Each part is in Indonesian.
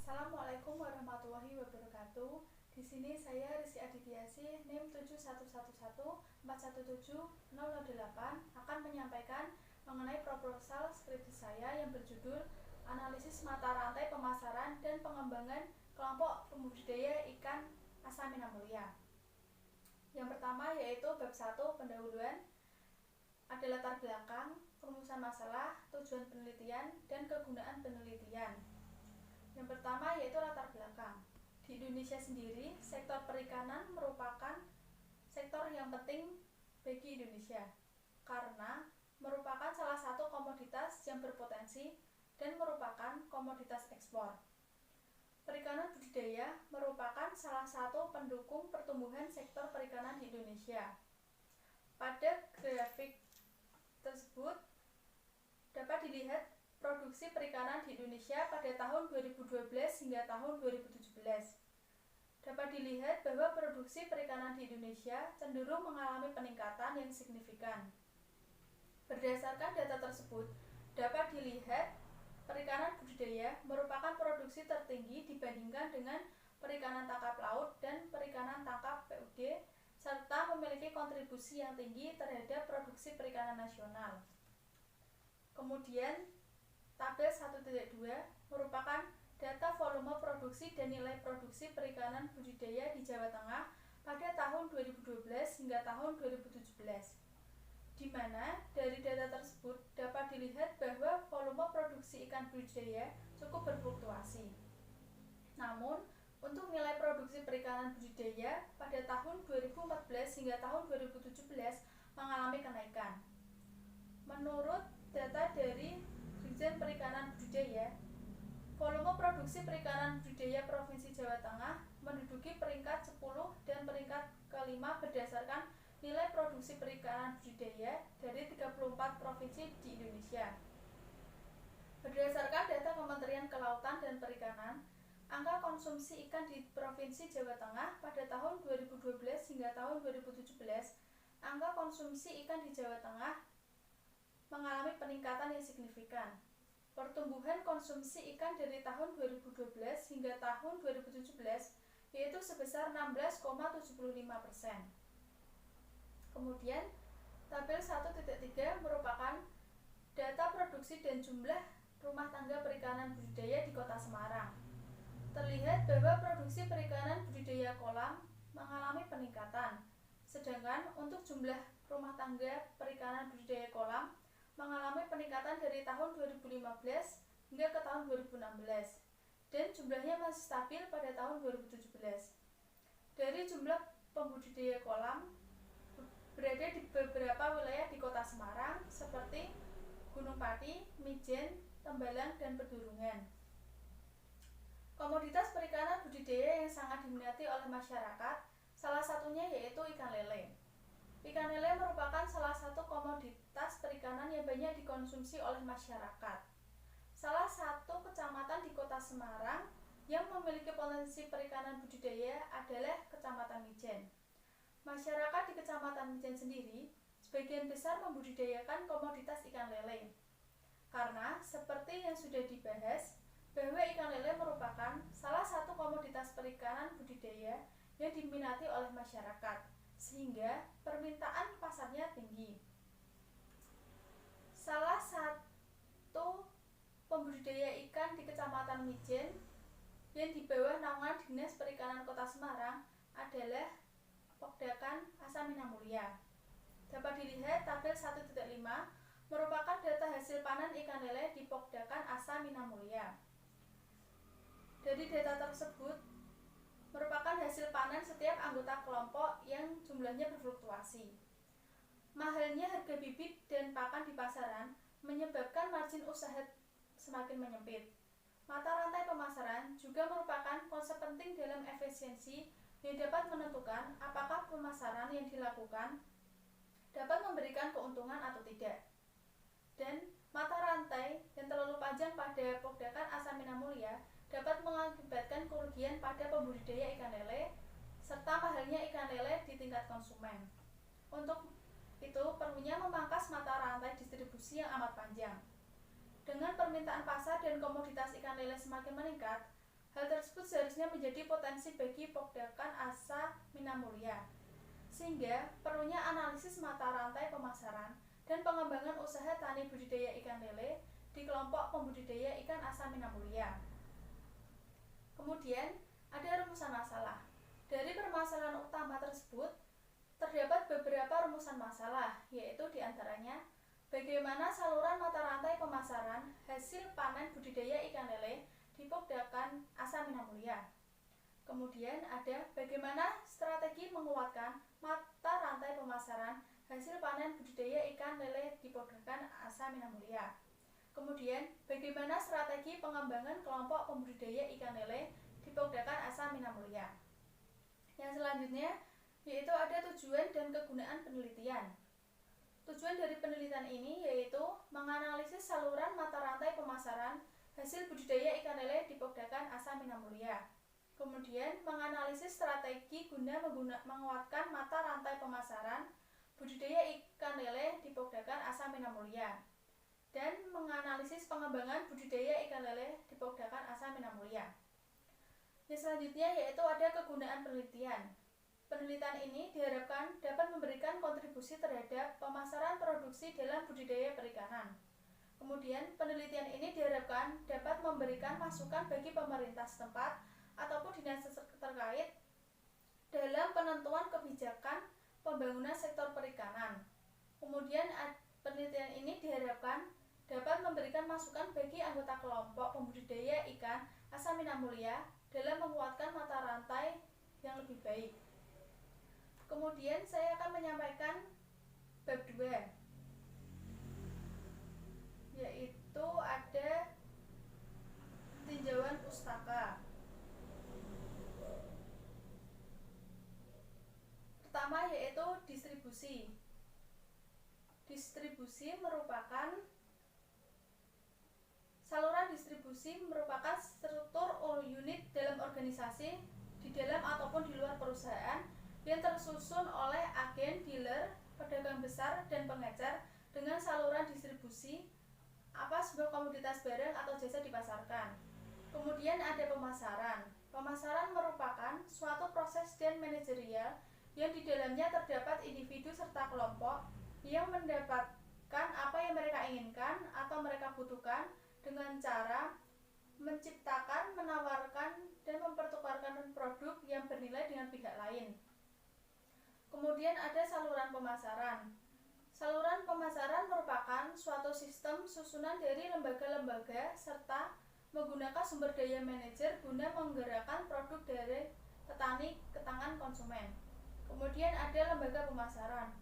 Assalamualaikum warahmatullahi wabarakatuh. Di sini saya Rizky Adityasi, NIM 711141170008 akan menyampaikan mengenai proposal skripsi saya yang berjudul Analisis Mata Rantai Pemasaran dan Pengembangan Kelompok Pembudidaya Ikan Asamina Mulia. Yang pertama yaitu bab 1 pendahuluan, ada latar belakang, perumusan masalah, tujuan penelitian, dan kegunaan penelitian. Yang pertama yaitu latar belakang. Di Indonesia sendiri, sektor perikanan merupakan sektor yang penting bagi Indonesia karena merupakan salah satu komoditas yang berpotensi dan merupakan komoditas ekspor. Perikanan budidaya merupakan salah satu pendukung pertumbuhan sektor perikanan di Indonesia. Pada grafik tersebut dapat dilihat produksi perikanan di Indonesia pada tahun 2012 hingga tahun 2017. Dapat dilihat bahwa produksi perikanan di Indonesia cenderung mengalami peningkatan yang signifikan. Berdasarkan data tersebut, dapat dilihat perikanan budidaya merupakan produksi tertinggi dibandingkan dengan perikanan tangkap laut dan perikanan tangkap PUD, serta memiliki kontribusi yang tinggi terhadap produksi perikanan nasional. Kemudian, tabel 1.2 merupakan data volume produksi dan nilai produksi perikanan budidaya di Jawa Tengah pada tahun 2012 hingga tahun 2017, di mana dari data tersebut dapat dilihat bahwa volume produksi ikan budidaya cukup berfluktuasi. Namun, untuk nilai produksi perikanan budidaya pada tahun 2014 hingga tahun 2017 mengalami kenaikan. Menurut data dari Dirjen Perikanan Budidaya, volume produksi perikanan budidaya Provinsi Jawa Tengah menduduki peringkat 10 dan peringkat kelima berdasarkan nilai produksi perikanan budidaya dari 34 provinsi di Indonesia. Berdasarkan data Kementerian Kelautan dan Perikanan, angka konsumsi ikan di Provinsi Jawa Tengah pada tahun 2012 hingga tahun 2017, angka konsumsi ikan di Jawa Tengah mengalami peningkatan yang signifikan. Pertumbuhan konsumsi ikan dari tahun 2012 hingga tahun 2017 yaitu sebesar 16,75%. Kemudian, tabel 1.3 merupakan data produksi dan jumlah rumah tangga perikanan budidaya di Kota Semarang. Terlihat bahwa produksi perikanan budidaya kolam mengalami peningkatan, sedangkan untuk jumlah rumah tangga perikanan budidaya kolam mengalami peningkatan dari tahun 2015 hingga ke tahun 2016, dan jumlahnya masih stabil pada tahun 2017. Dari jumlah pembudidaya kolam berada di beberapa wilayah di Kota Semarang seperti Gunung Pati, Mijen, Tembalang, dan Pedurungan. Komoditas perikanan budidaya yang sangat diminati oleh masyarakat, salah satunya yaitu ikan lele. Ikan lele merupakan salah satu komoditas perikanan yang banyak dikonsumsi oleh masyarakat. Salah satu kecamatan di Kota Semarang yang memiliki potensi perikanan budidaya adalah Kecamatan Mijen. Masyarakat di Kecamatan Mijen sendiri sebagian besar membudidayakan komoditas ikan lele. Karena seperti yang sudah dibahas, bahwa ikan lele merupakan salah satu komoditas perikanan budidaya yang diminati oleh masyarakat, sehingga permintaan pasarnya tinggi. Salah satu pembudidaya ikan di Kecamatan Mijen yang di bawah naungan Dinas Perikanan Kota Semarang adalah Pokdakan Asamina Mulia. Dapat dilihat tabel 1.5 merupakan data hasil panen ikan lele di Pokdakan Asamina Mulia. Dari data tersebut merupakan hasil panen setiap anggota kelompok yang jumlahnya berfluktuasi. Mahalnya harga bibit dan pakan di pasaran menyebabkan margin usaha semakin menyempit. Mata rantai pemasaran juga merupakan konsep penting dalam efisiensi yang dapat menentukan apakah pemasaran yang dilakukan dapat memberikan keuntungan atau tidak. Dan mata rantai yang terlalu panjang pada Pokdakan Asamina Mulia dapat mengakibatkan kerugian pada pembudidaya ikan lele serta mahalnya ikan lele di tingkat konsumen. Untuk itu perlunya memangkas mata rantai distribusi yang amat panjang. Dengan permintaan pasar dan komoditas ikan lele semakin meningkat, Hal tersebut seharusnya menjadi potensi bagi Pokdakan Asa Minamulya, sehingga perlunya analisis mata rantai pemasaran dan pengembangan usaha tani budidaya ikan lele di kelompok pembudidaya ikan Asa Minamulya. Kemudian, ada rumusan masalah. Dari permasalahan utama tersebut, terdapat beberapa rumusan masalah, yaitu diantaranya bagaimana saluran mata rantai pemasaran hasil panen budidaya ikan lele di Pokdakan Asa Minamulya. Kemudian ada bagaimana strategi menguatkan mata rantai pemasaran hasil panen budidaya ikan lele di Pokdakan Asa Minamulya. Kemudian bagaimana strategi pengembangan kelompok pembudidaya ikan lele di Pokdakan Asa Minamulya. Yang selanjutnya yaitu ada tujuan dan kegunaan penelitian. Tujuan dari penelitian ini yaitu menganalisis saluran mata rantai pemasaran hasil budidaya ikan lele di Pokdakan Asa Minamulya. Kemudian menganalisis strategi guna menguatkan mata rantai pemasaran budidaya ikan lele di Pokdakan Asa Minamulya. Dan menganalisis pengembangan budidaya ikan lele di Pokdakan Asa Minamulya. Yang selanjutnya yaitu ada kegunaan penelitian. Penelitian ini diharapkan dapat memberikan kontribusi terhadap pemasaran produksi dalam budidaya perikanan. Kemudian, penelitian ini diharapkan dapat memberikan masukan bagi pemerintah setempat ataupun dinas terkait dalam penentuan kebijakan pembangunan sektor perikanan. Kemudian, penelitian ini diharapkan dapat memberikan masukan bagi anggota kelompok pembudidaya ikan Asa Minamulya dalam menguatkan mata rantai yang lebih baik. Kemudian saya akan menyampaikan bab 2, yaitu ada tinjauan pustaka. Pertama yaitu distribusi. Saluran distribusi merupakan struktur unit dalam organisasi di dalam ataupun di luar perusahaan yang tersusun oleh agen, dealer, pedagang besar, dan pengecer dengan saluran distribusi sebuah komoditas barang atau jasa dipasarkan. Kemudian ada pemasaran. Pemasaran merupakan suatu proses dan manajerial yang di dalamnya terdapat individu serta kelompok yang mendapatkan apa yang mereka inginkan atau mereka butuhkan dengan cara menciptakan, menawarkan, dan mempertukarkan produk yang bernilai dengan pihak lain. Kemudian ada saluran pemasaran. Saluran pemasaran merupakan suatu sistem susunan dari lembaga-lembaga serta menggunakan sumber daya manajer guna menggerakkan produk dari petani ke tangan konsumen. Kemudian ada lembaga pemasaran.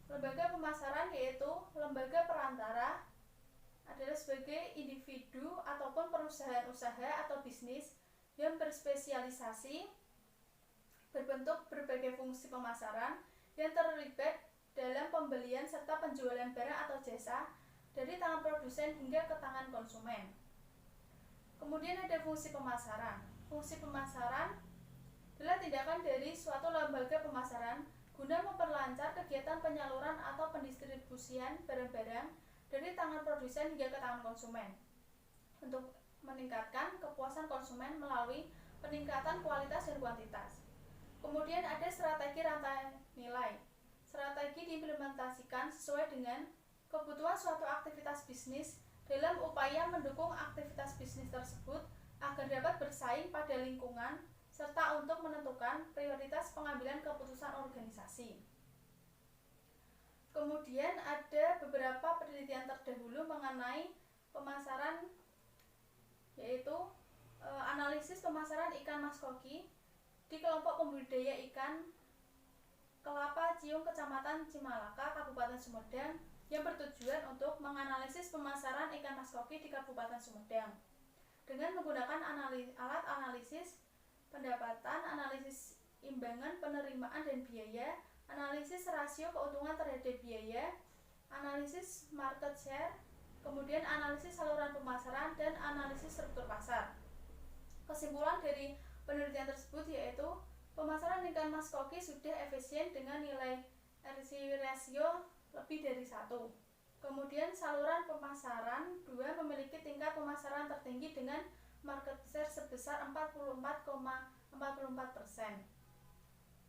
Lembaga pemasaran yaitu lembaga perantara, adalah sebagai individu ataupun perusahaan usaha atau bisnis yang berspesialisasi berbentuk berbagai fungsi pemasaran yang terlibat dalam pembelian serta penjualan barang atau jasa dari tangan produsen hingga ke tangan konsumen. Kemudian ada fungsi pemasaran. Fungsi pemasaran adalah tindakan dari suatu lembaga pemasaran guna memperlancar kegiatan penyaluran atau pendistribusian barang-barang dari tangan produsen hingga ke tangan konsumen untuk meningkatkan kepuasan konsumen melalui peningkatan kualitas dan kuantitas. Kemudian ada strategi rantai nilai. Strategi diimplementasikan sesuai dengan kebutuhan suatu aktivitas bisnis dalam upaya mendukung aktivitas bisnis tersebut agar dapat bersaing pada lingkungan serta untuk menentukan prioritas pengambilan keputusan organisasi. Kemudian ada beberapa penelitian terdahulu mengenai pemasaran, yaitu analisis pemasaran ikan mas koki di kelompok pembudidaya ikan Kelapa Ciung, Kecamatan Cimalaka, Kabupaten Sumedang, yang bertujuan untuk menganalisis pemasaran ikan mas koki di Kabupaten Sumedang dengan menggunakan alat analisis pendapatan, analisis imbangan penerimaan dan biaya, analisis rasio keuntungan terhadap biaya, analisis market share, kemudian analisis saluran pemasaran, dan analisis struktur pasar. Kesimpulan dari penelitian tersebut yaitu pemasaran ikan mas koki sudah efisien dengan nilai RC ratio lebih dari 1. Kemudian saluran pemasaran 2 memiliki tingkat pemasaran tertinggi dengan market share sebesar 44,44%.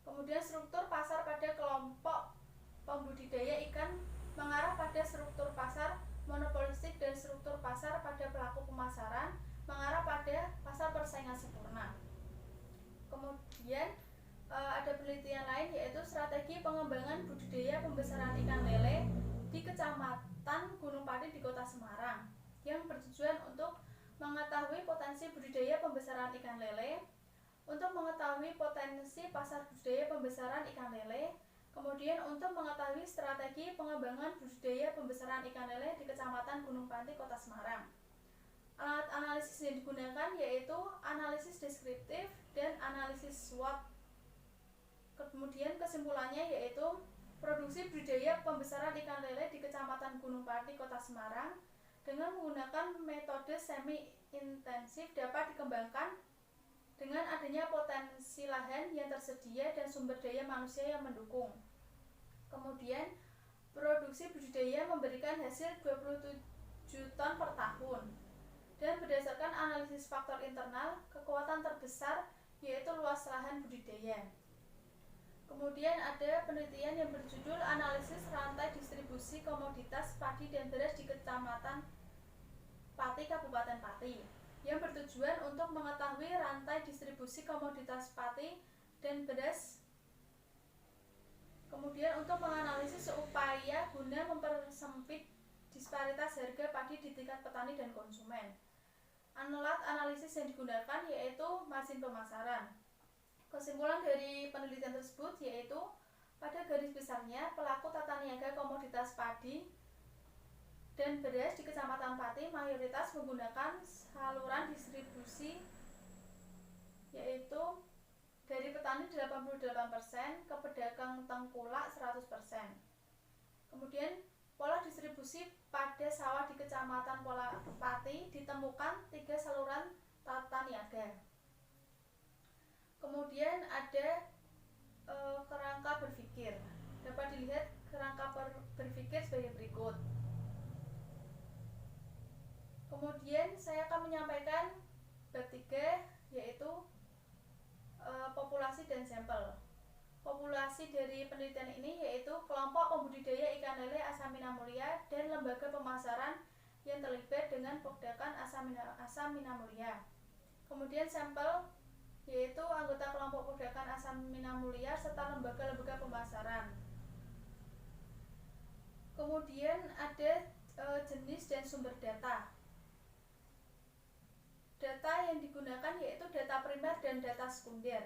Kemudian struktur pasar pada kelompok pembudidaya ikan mengarah pada struktur pasar monopolistik dan struktur pasar pada pelaku pemasaran mengarah pada pasar persaingan sempurna. Kemudian ada penelitian lain yaitu strategi pengembangan budidaya pembesaran ikan lele di Kecamatan Gunung Pati di Kota Semarang yang bertujuan untuk mengetahui potensi budidaya pembesaran ikan lele, untuk mengetahui potensi pasar budidaya pembesaran ikan lele, kemudian untuk mengetahui strategi pengembangan budidaya pembesaran ikan lele di Kecamatan Gunung Pati, Kota Semarang. Alat analisis yang digunakan yaitu analisis deskriptif dan analisis SWOT. Kemudian kesimpulannya yaitu produksi budidaya pembesaran ikan lele di Kecamatan Gunung Pati, Kota Semarang dengan menggunakan metode semi-intensif dapat dikembangkan dengan adanya potensi lahan yang tersedia dan sumber daya manusia yang mendukung. Kemudian, produksi budidaya memberikan hasil 27 ton per tahun. Dan berdasarkan analisis faktor internal, kekuatan terbesar yaitu luas lahan budidaya. Kemudian ada penelitian yang berjudul analisis rantai distribusi komoditas padi dan beras di Kecamatan Pati, Kabupaten Pati, yang bertujuan untuk mengetahui rantai distribusi komoditas padi dan beras, kemudian untuk menganalisis upaya guna mempersempit disparitas harga padi di tingkat petani dan konsumen. Alat analisis yang digunakan yaitu margin pemasaran. Kesimpulan dari penelitian tersebut yaitu pada garis besarnya pelaku tata niaga komoditas padi dan beras di Kecamatan Pati mayoritas menggunakan saluran distribusi yaitu dari petani 88%, ke pedagang tengkulak 100%. Kemudian pola distribusi pada sawah di Kecamatan Pati ditemukan 3 saluran tata niaga. Kemudian ada kerangka berpikir. Dapat dilihat kerangka berpikir sebagai berikut. Kemudian saya akan menyampaikan bab 3 yaitu populasi dan sampel. Populasi dari penelitian ini yaitu kelompok pembudidaya ikan lele Asamina Mulia dan lembaga pemasaran yang terlibat dengan Pokdakan Asamina Mulia. Kemudian sampel yaitu anggota kelompok Pokdakan Asamina Mulia serta lembaga-lembaga pemasaran. Kemudian ada jenis dan sumber data. Data yang digunakan yaitu data primer dan data sekunder.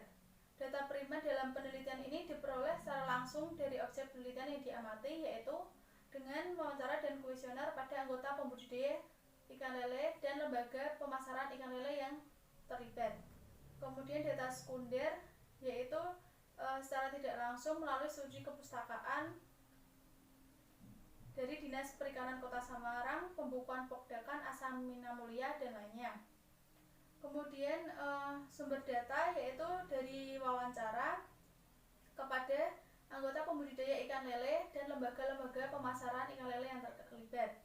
Data primer dalam penelitian ini diperoleh secara langsung dari objek penelitian yang diamati yaitu dengan wawancara dan kuesioner pada anggota pembudidaya ikan lele dan lembaga pemasaran ikan lele yang terlibat. Kemudian data sekunder yaitu secara tidak langsung melalui studi kepustakaan dari Dinas Perikanan Kota Semarang, pembukuan Pokdakan Asamina Mulia dan lainnya. Kemudian sumber data yaitu dari wawancara kepada anggota pembudidaya ikan lele dan lembaga-lembaga pemasaran ikan lele yang terlibat.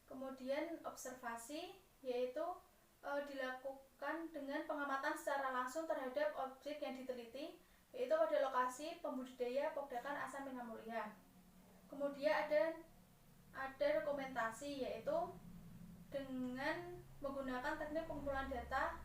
Kemudian observasi yaitu dilakukan dengan pengamatan secara langsung terhadap objek yang diteliti yaitu pada lokasi pembudidaya Pokdakan Asamina Mulia. Kemudian ada dokumentasi yaitu dengan menggunakan teknik pengumpulan data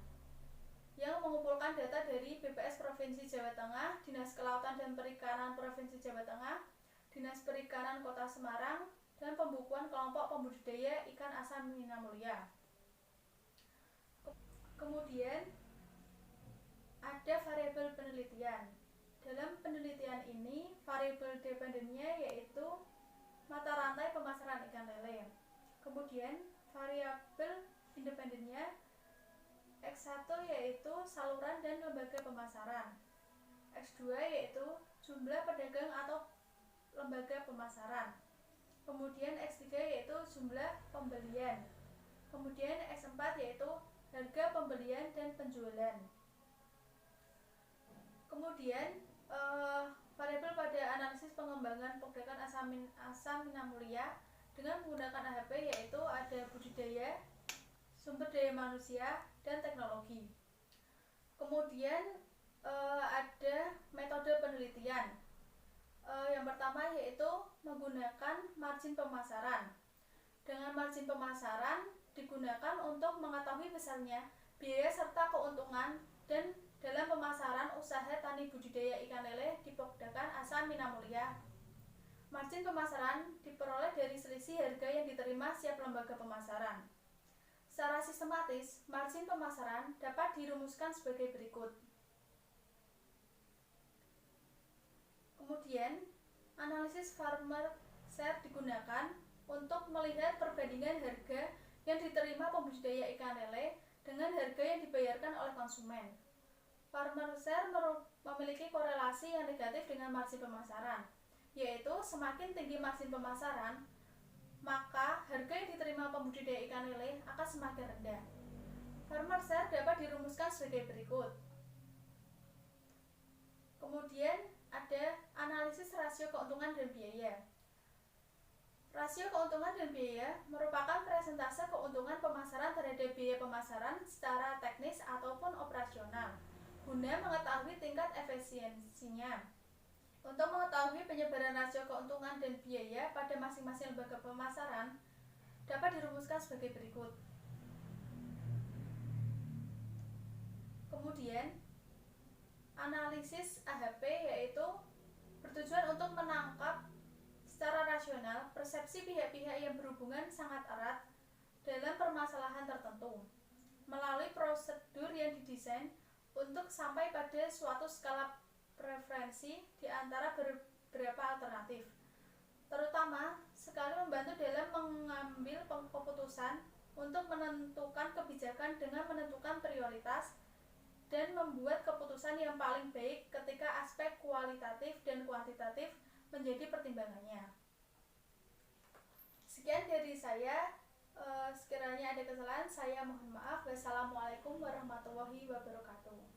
yang mengumpulkan data dari BPS Provinsi Jawa Tengah, Dinas Kelautan dan Perikanan Provinsi Jawa Tengah, Dinas Perikanan Kota Semarang, dan pembukuan kelompok pembudidaya ikan Asamina Mulia. Kemudian ada variabel penelitian. Dalam penelitian ini variabel dependennya yaitu mata rantai pemasaran ikan lele. Kemudian variabel independennya X1 yaitu saluran dan lembaga pemasaran, X2 yaitu jumlah pedagang atau lembaga pemasaran, kemudian X3 yaitu jumlah pembelian, kemudian X4 yaitu harga pembelian dan penjualan. Kemudian variabel pada analisis pengembangan Pokdakan Asamina Mulia dengan menggunakan AHP yaitu ada budidaya, sumber daya manusia, dan teknologi. Kemudian ada metode penelitian. Yang pertama yaitu menggunakan margin pemasaran. Dengan margin pemasaran digunakan untuk mengetahui besarnya biaya serta keuntungan dan dalam pemasaran usaha tani budidaya ikan lele di Pokdakan Asa Minamulya. Margin pemasaran diperoleh dari selisih harga yang diterima setiap lembaga pemasaran. Secara sistematis, margin pemasaran dapat dirumuskan sebagai berikut. Kemudian, analisis farmer share digunakan untuk melihat perbandingan harga yang diterima pembudidaya ikan lele dengan harga yang dibayarkan oleh konsumen. Farmer share memiliki korelasi yang negatif dengan margin pemasaran, yaitu semakin tinggi margin pemasaran, maka harga yang diterima pembudidaya ikan lele akan semakin rendah. Farmer share dapat dirumuskan sebagai berikut. Kemudian ada analisis rasio keuntungan dan biaya. Rasio keuntungan dan biaya merupakan presentase keuntungan pemasaran terhadap biaya pemasaran secara teknis ataupun operasional, guna mengetahui tingkat efisiensinya. Untuk mengetahui penyebaran rasio keuntungan dan biaya pada masing-masing lembaga pemasaran, dapat dirumuskan sebagai berikut. Kemudian, analisis AHP yaitu bertujuan untuk menangkap secara rasional persepsi pihak-pihak yang berhubungan sangat erat dalam permasalahan tertentu melalui prosedur yang didesain untuk sampai pada suatu skala preferensi di antara beberapa alternatif, terutama sekali membantu dalam mengambil keputusan untuk menentukan kebijakan dengan menentukan prioritas dan membuat keputusan yang paling baik ketika aspek kualitatif dan kuantitatif menjadi pertimbangannya. Sekian dari saya. Sekiranya ada kesalahan, saya mohon maaf. Wassalamualaikum warahmatullahi wabarakatuh.